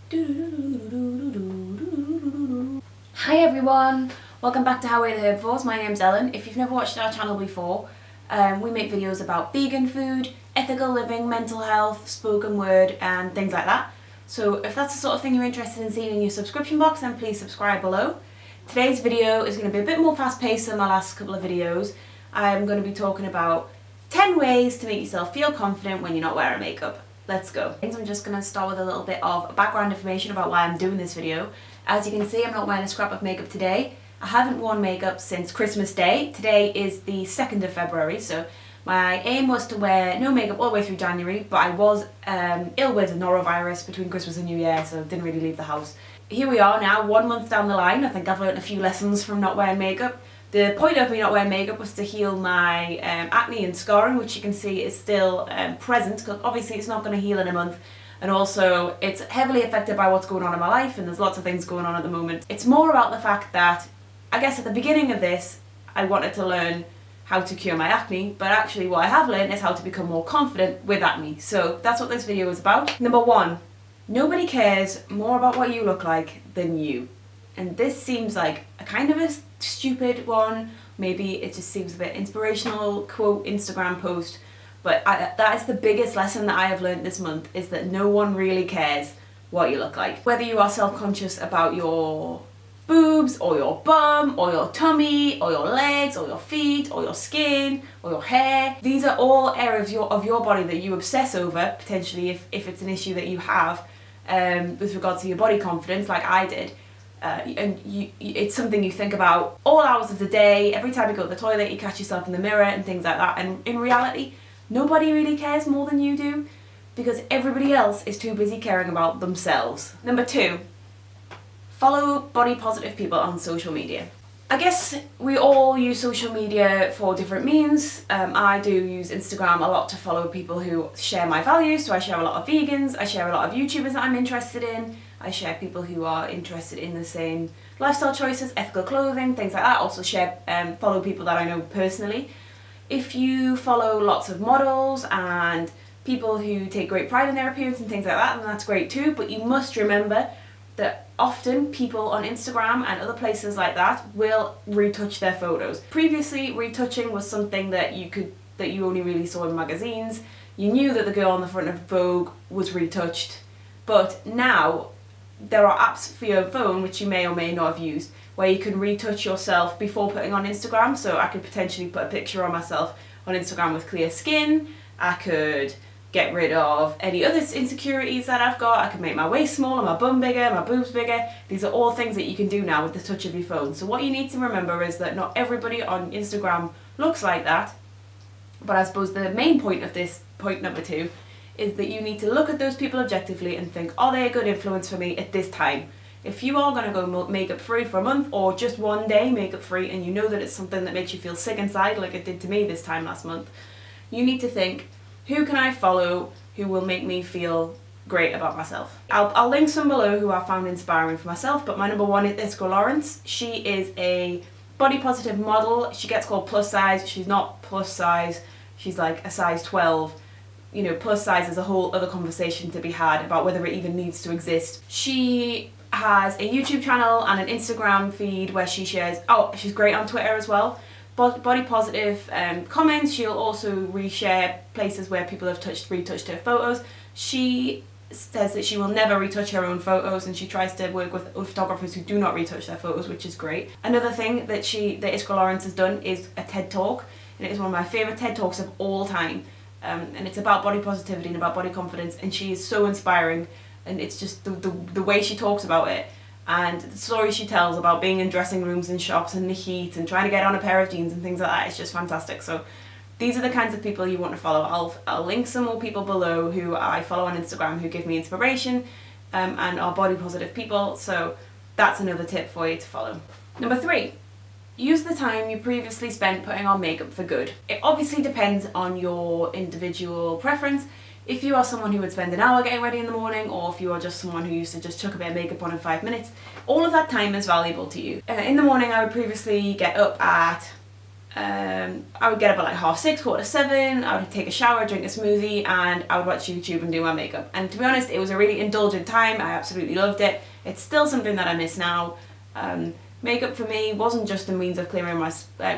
Hi everyone, welcome back to Howay the Herbivores. My name's Ellen. If you've never watched our channel before, we make videos about vegan food, ethical living, mental health, spoken word and things like that. So if that's the sort of thing you're interested in seeing in your subscription box, then please subscribe below. Today's video is going to be a bit more fast paced than my last couple of videos. I'm going to be talking about 10 ways to make yourself feel confident when you're not wearing makeup. Let's go. I'm just going to start with a little bit of background information about why I'm doing this video. As you can see, I'm not wearing a scrap of makeup today. I haven't worn makeup since Christmas Day. Today is the 2nd of February, so my aim was to wear no makeup all the way through January, but I was ill with norovirus between Christmas and New Year, so didn't really leave the house. Here we are now, 1 month down the line. I think I've learned a few lessons from not wearing makeup. The point of me not wearing makeup was to heal my acne and scarring, which you can see is still present, because obviously it's not going to heal in a month. And also it's heavily affected by what's going on in my life, and there's lots of things going on at the moment. It's more about the fact that, I guess at the beginning of this, I wanted to learn how to cure my acne, but actually what I have learned is how to become more confident with acne. So that's what this video is about. Number 1, nobody cares more about what you look like than you. And this seems like a kind of a stupid one, maybe it just seems a bit inspirational quote Instagram post, but that is the biggest lesson that I have learned this month, is that no one really cares what you look like. Whether you are self-conscious about your boobs or your bum or your tummy or your legs or your feet or your skin or your hair, these are all areas of your body that you obsess over, potentially if it's an issue that you have with regards to your body confidence, like I did. It's something you think about all hours of the day. Every time you go to the toilet, you catch yourself in the mirror and things like that. And in reality, nobody really cares more than you do, because everybody else is too busy caring about themselves. Number 2, follow body positive people on social media. I guess we all use social media for different means. I do use Instagram a lot to follow people who share my values, so I share a lot of vegans, I share a lot of YouTubers that I'm interested in, I share people who are interested in the same lifestyle choices, ethical clothing, things like that. Also follow people that I know personally. If you follow lots of models and people who take great pride in their appearance and things like that, then that's great too, but you must remember that often people on Instagram and other places like that will retouch their photos. Previously, retouching was something that you only really saw in magazines. You knew that the girl on the front of Vogue was retouched, but now there are apps for your phone, which you may or may not have used, where you can retouch yourself before putting on Instagram. So I could potentially put a picture of myself on Instagram with clear skin. I could get rid of any other insecurities that I've got. I could make my waist smaller, my bum bigger, my boobs bigger. These are all things that you can do now with the touch of your phone. So what you need to remember is that not everybody on Instagram looks like that. But I suppose the main point of this, point number 2, is that you need to look at those people objectively and think, are they a good influence for me at this time? If you are going to go makeup free for a month, or just one day makeup free, and you know that it's something that makes you feel sick inside, like it did to me this time last month, you need to think, who can I follow who will make me feel great about myself? I'll link some below who I found inspiring for myself, but my number 1 is Iskra Lawrence. She is a body positive model. She gets called plus size. She's not plus size. She's like a size 12. You know, plus size is a whole other conversation to be had about whether it even needs to exist. She has a YouTube channel and an Instagram feed where she shares, she's great on Twitter as well, body positive comments. She'll also reshare places where people have retouched her photos. She says that she will never retouch her own photos, and she tries to work with photographers who do not retouch their photos, which is great. Another thing that Iskra Lawrence has done is a TED Talk, and it is one of my favourite TED Talks of all time. And it's about body positivity and about body confidence, and she is so inspiring, and it's just the way she talks about it and the stories she tells about being in dressing rooms and shops and the heat and trying to get on a pair of jeans and things like that. It's just fantastic. So these are the kinds of people you want to follow. I'll link some more people below who I follow on Instagram who give me inspiration and are body positive people, so that's another tip for you to follow. Number 3, use the time you previously spent putting on makeup for good. It obviously depends on your individual preference. If you are someone who would spend an hour getting ready in the morning, or if you are just someone who used to just chuck a bit of makeup on in 5 minutes, all of that time is valuable to you. In the morning I would previously get up at I would get up at like 6:30, 7:15, I would take a shower, drink a smoothie, and I would watch YouTube and do my makeup. And to be honest, it was a really indulgent time. I absolutely loved it. It's still something that I miss now. Makeup for me wasn't just a means of clearing my,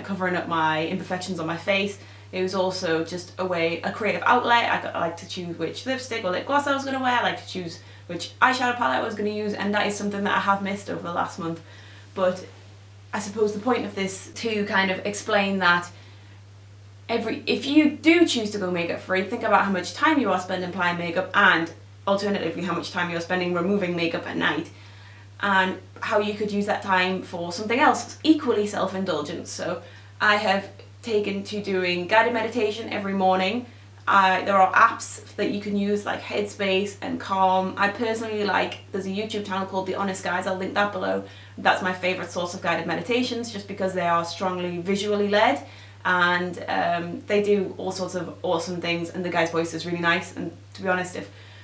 covering up my imperfections on my face. It was also just a creative outlet. I like to choose which lipstick or lip gloss I was going to wear. I like to choose which eyeshadow palette I was going to use, and that is something that I have missed over the last month. But I suppose the point of this to kind of explain that if you do choose to go makeup free, think about how much time you are spending applying makeup, and alternatively how much time you're spending removing makeup at night, and how you could use that time for something else equally self-indulgent. So I have taken to doing guided meditation every morning. There are apps that you can use like Headspace and Calm. I personally there's a YouTube channel called The Honest Guys, I'll link that below. That's my favourite source of guided meditations, just because they are strongly visually led, and they do all sorts of awesome things, and the guy's voice is really nice. And to be honest,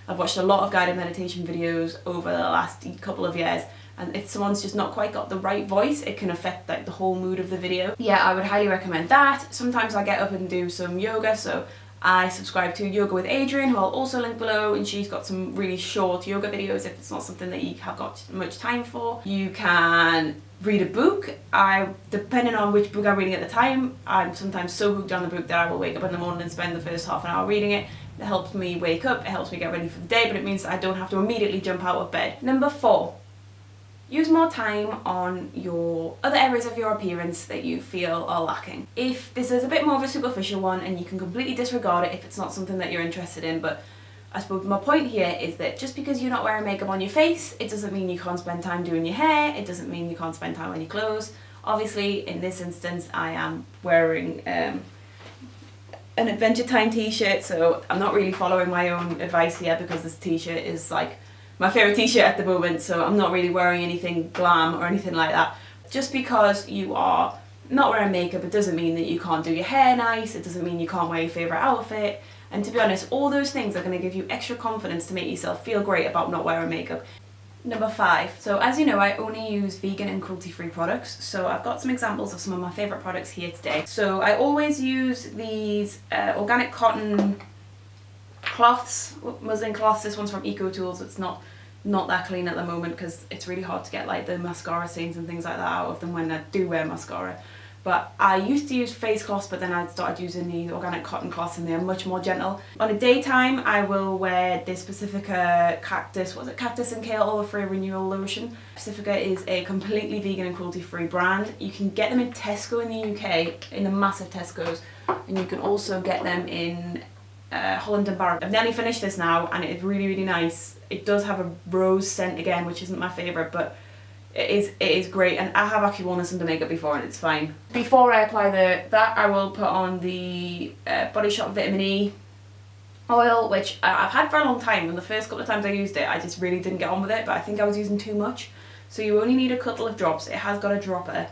I've watched a lot of guided meditation videos over the last couple of years, and if someone's just not quite got the right voice, it can affect the whole mood of the video. Yeah, I would highly recommend that. Sometimes I get up and do some yoga, so I subscribe to Yoga with Adrienne, who I'll also link below, and she's got some really short yoga videos if it's not something that you have got much time for. You can read a book. Depending on which book I'm reading at the time, I'm sometimes so hooked on the book that I will wake up in the morning and spend the first half an hour reading it. It helps me wake up, it helps me get ready for the day, but it means that I don't have to immediately jump out of bed. Number 4. Use more time on your other areas of your appearance that you feel are lacking. If this is a bit more of a superficial one, and you can completely disregard it if it's not something that you're interested in, but I suppose my point here is that just because you're not wearing makeup on your face, it doesn't mean you can't spend time doing your hair, it doesn't mean you can't spend time on your clothes. Obviously, in this instance, I am wearing an Adventure Time t-shirt, so I'm not really following my own advice here, because this t-shirt is my favourite t-shirt at the moment, so I'm not really wearing anything glam or anything like that. Just because you are not wearing makeup, it doesn't mean that you can't do your hair nice, it doesn't mean you can't wear your favourite outfit, and to be honest, all those things are going to give you extra confidence to make yourself feel great about not wearing makeup. Number 5. So as you know, I only use vegan and cruelty-free products, so I've got some examples of some of my favourite products here today. So I always use these organic cotton cloths, muslin cloths. This one's from Eco Tools. It's not that clean at the moment because it's really hard to get the mascara stains and things like that out of them when I do wear mascara. But I used to use face cloths, but then I started using the organic cotton cloths, and they're much more gentle. On a daytime, I will wear this Pacifica Cactus and Kale Oil-Free Renewal Lotion. Pacifica is a completely vegan and cruelty-free brand. You can get them in Tesco in the UK, in the massive Tesco's, and you can also get them in Holland & Barrett. I've nearly finished this now, and it is really, really nice. It does have a rose scent again, which isn't my favourite, but it is great, and I have actually worn this under makeup before, and it's fine. Before I apply that, I will put on the Body Shop Vitamin E oil, which I've had for a long time, and the first couple of times I used it, I just really didn't get on with it, but I think I was using too much. So you only need a couple of drops. It has got a dropper.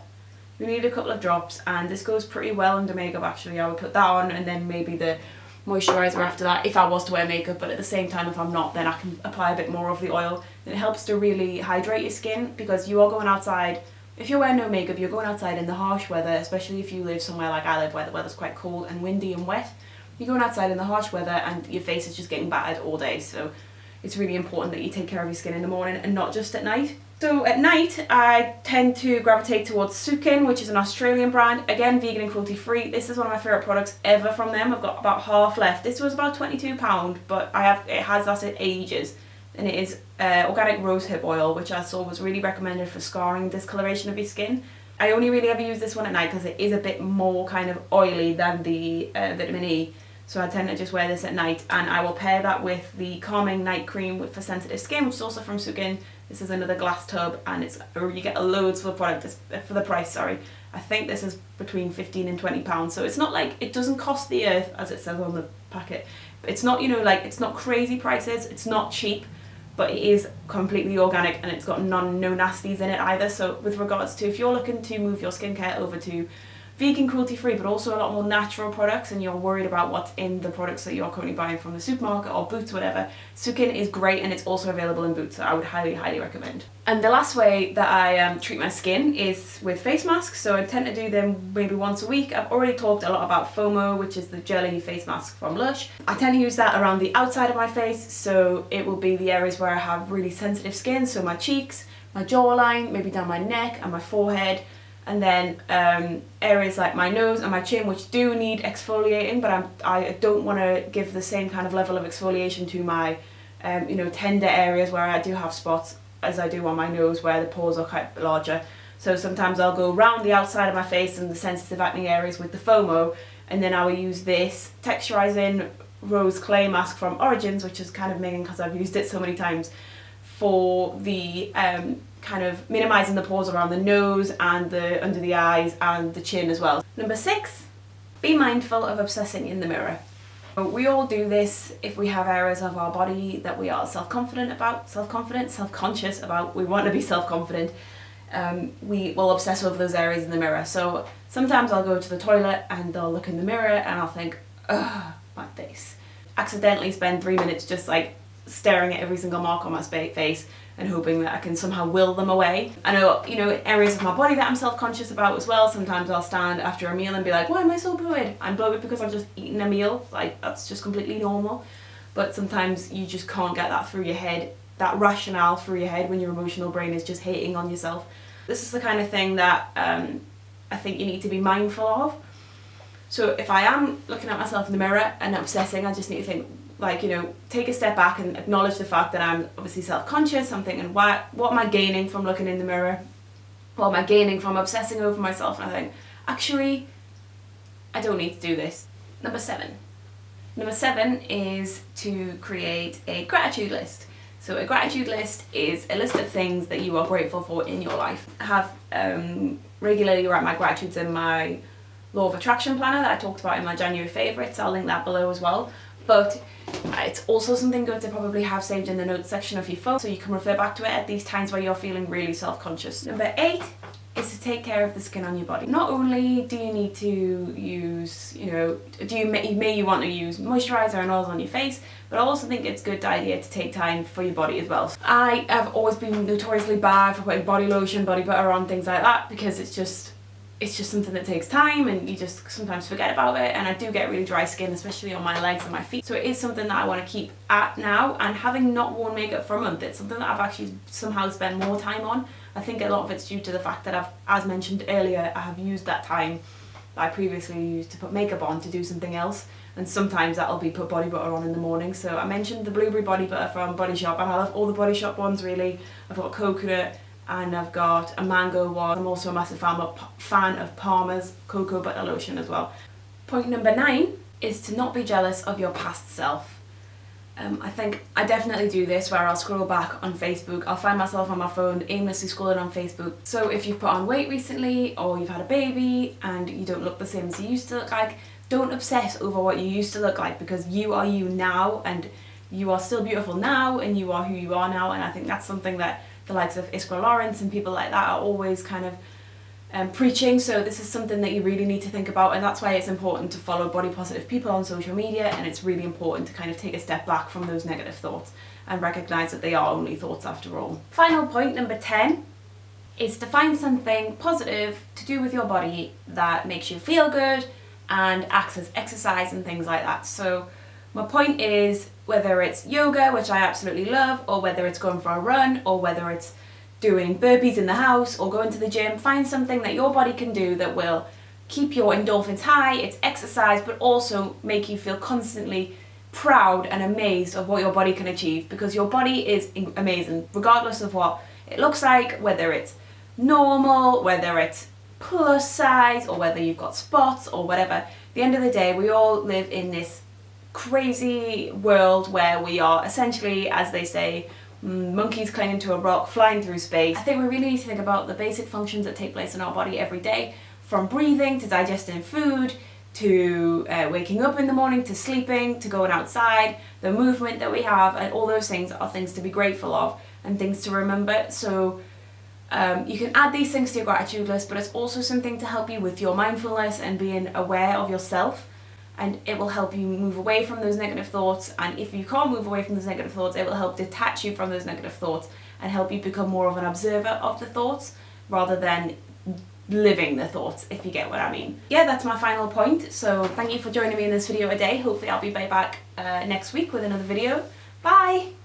You need a couple of drops, and this goes pretty well under makeup actually. I would put that on, and then maybe the moisturiser after that if I was to wear makeup, but at the same time if I'm not, then I can apply a bit more of the oil. And it helps to really hydrate your skin, because you are going outside, if you're wearing no makeup, you're going outside in the harsh weather, especially if you live somewhere like I live where the weather's quite cold and windy and wet. You're going outside in the harsh weather and your face is just getting battered all day, so it's really important that you take care of your skin in the morning and not just at night. So at night, I tend to gravitate towards Sukin, which is an Australian brand. Again, vegan and cruelty free. This is one of my favourite products ever from them. I've got about half left. This was about £22, but it has lasted ages. And it is organic rosehip oil, which I saw was really recommended for scarring and discoloration of your skin. I only really ever use this one at night because it is a bit more kind of oily than the vitamin E. So I tend to just wear this at night, and I will pair that with the Calming Night Cream for sensitive skin, which is also from Sukin. This is another glass tub, and you get loads for the product, for the price, sorry. I think this is between £15 and £20, so it's not like, it doesn't cost the earth, as it says on the packet. It's not, it's not crazy prices, it's not cheap, but it is completely organic, and it's got no nasties in it either. So with regards to if you're looking to move your skincare over to vegan, cruelty-free, but also a lot more natural products, and you're worried about what's in the products that you're currently buying from the supermarket or Boots, whatever, Sukin is great, and it's also available in Boots, so I would highly, highly recommend. And the last way that I treat my skin is with face masks, so I tend to do them maybe once a week. I've already talked a lot about FOMO, which is the jelly face mask from Lush. I tend to use that around the outside of my face, so it will be the areas where I have really sensitive skin, so my cheeks, my jawline, maybe down my neck and my forehead, and then areas like my nose and my chin, which do need exfoliating, but I don't want to give the same kind of level of exfoliation to my you know, tender areas where I do have spots as I do on my nose where the pores are quite larger. So sometimes I'll go around the outside of my face and the sensitive acne areas with the FOMO, and then I will use this texturizing rose clay mask from Origins, which is kind of minging because I've used it so many times, for the kind of minimising the pores around the nose and the under the eyes and the chin as well. Number 6, be mindful of obsessing in the mirror. We all do this if we have areas of our body that we are self-confident about, self-conscious about, we want to be self-confident. We will obsess over those areas in the mirror. So sometimes I'll go to the toilet and I'll look in the mirror and I'll think, ugh, my face. Accidentally spend 3 minutes just like staring at every single mark on my face and hoping that I can somehow will them away. I know, you know, areas of my body that I'm self-conscious about as well. Sometimes I'll stand after a meal and be like, why am I so bloated? I'm bloated because I've just eaten a meal. Like, that's just completely normal. But sometimes you just can't get that through your head, that rationale through your head when your emotional brain is just hating on yourself. This is the kind of thing that I think you need to be mindful of. So if I am looking at myself in the mirror and obsessing, I just need to think, like, you know, take a step back and acknowledge the fact that I'm obviously self-conscious. I'm thinking, what am I gaining from looking in the mirror? What am I gaining from obsessing over myself? And I think, actually, I don't need to do this. Number 7. Number 7 is to create a gratitude list. So a gratitude list is a list of things that you are grateful for in your life. I have regularly write my gratitudes in my Law of Attraction planner that I talked about in my January favourites. I'll link that below as well. But it's also something good to probably have saved in the notes section of your phone, so you can refer back to it at these times where you're feeling really self-conscious. Number 8 is to take care of the skin on your body. Not only do you need to use, you know, you want to use moisturiser and oils on your face, but I also think it's a good idea to take time for your body as well. I have always been notoriously bad for putting body lotion, body butter on, things like that, because it's just something that takes time and you just sometimes forget about it, and I do get really dry skin, especially on my legs and my feet. So it is something that I want to keep at now, and having not worn makeup for a month, it's something that I've actually somehow spent more time on. I think a lot of it's due to the fact that as mentioned earlier, I have used that time that I previously used to put makeup on to do something else, and sometimes that'll be put body butter on in the morning. So I mentioned the blueberry body butter from Body Shop, and I love all the Body Shop ones really. I've got coconut, and I've got a mango one. I'm also a massive fan of Palmer's cocoa butter lotion as well. Point number 9 is to not be jealous of your past self. I think I definitely do this where I'll scroll back on Facebook, I'll find myself on my phone aimlessly scrolling on Facebook. So if you've put on weight recently or you've had a baby and you don't look the same as you used to look like, don't obsess over what you used to look like, because you are you now, and you are still beautiful now, and you are who you are now. And I think that's something that the likes of Iskra Lawrence and people like that are always kind of preaching. So this is something that you really need to think about, and that's why it's important to follow body positive people on social media, and it's really important to kind of take a step back from those negative thoughts and recognise that they are only thoughts after all. Final point, number 10, is to find something positive to do with your body that makes you feel good and acts as exercise and things like that. So my point is, whether it's yoga, which I absolutely love, or whether it's going for a run, or whether it's doing burpees in the house or going to the gym, find something that your body can do that will keep your endorphins high, it's exercise, but also make you feel constantly proud and amazed of what your body can achieve, because your body is amazing, regardless of what it looks like, whether it's normal, whether it's plus size, or whether you've got spots or whatever. At the end of the day, we all live in this crazy world where we are essentially, as they say, monkeys clinging to a rock, flying through space. I think we really need to think about the basic functions that take place in our body every day, from breathing to digesting food, to waking up in the morning, to sleeping, to going outside, the movement that we have, and all those things are things to be grateful of and things to remember. So You can add these things to your gratitude list, but it's also something to help you with your mindfulness and being aware of yourself, and it will help you move away from those negative thoughts. And if you can't move away from those negative thoughts, it will help detach you from those negative thoughts and help you become more of an observer of the thoughts rather than living the thoughts, if you get what I mean. Yeah, that's my final point. So thank you for joining me in this video today. Hopefully I'll be back next week with another video. Bye!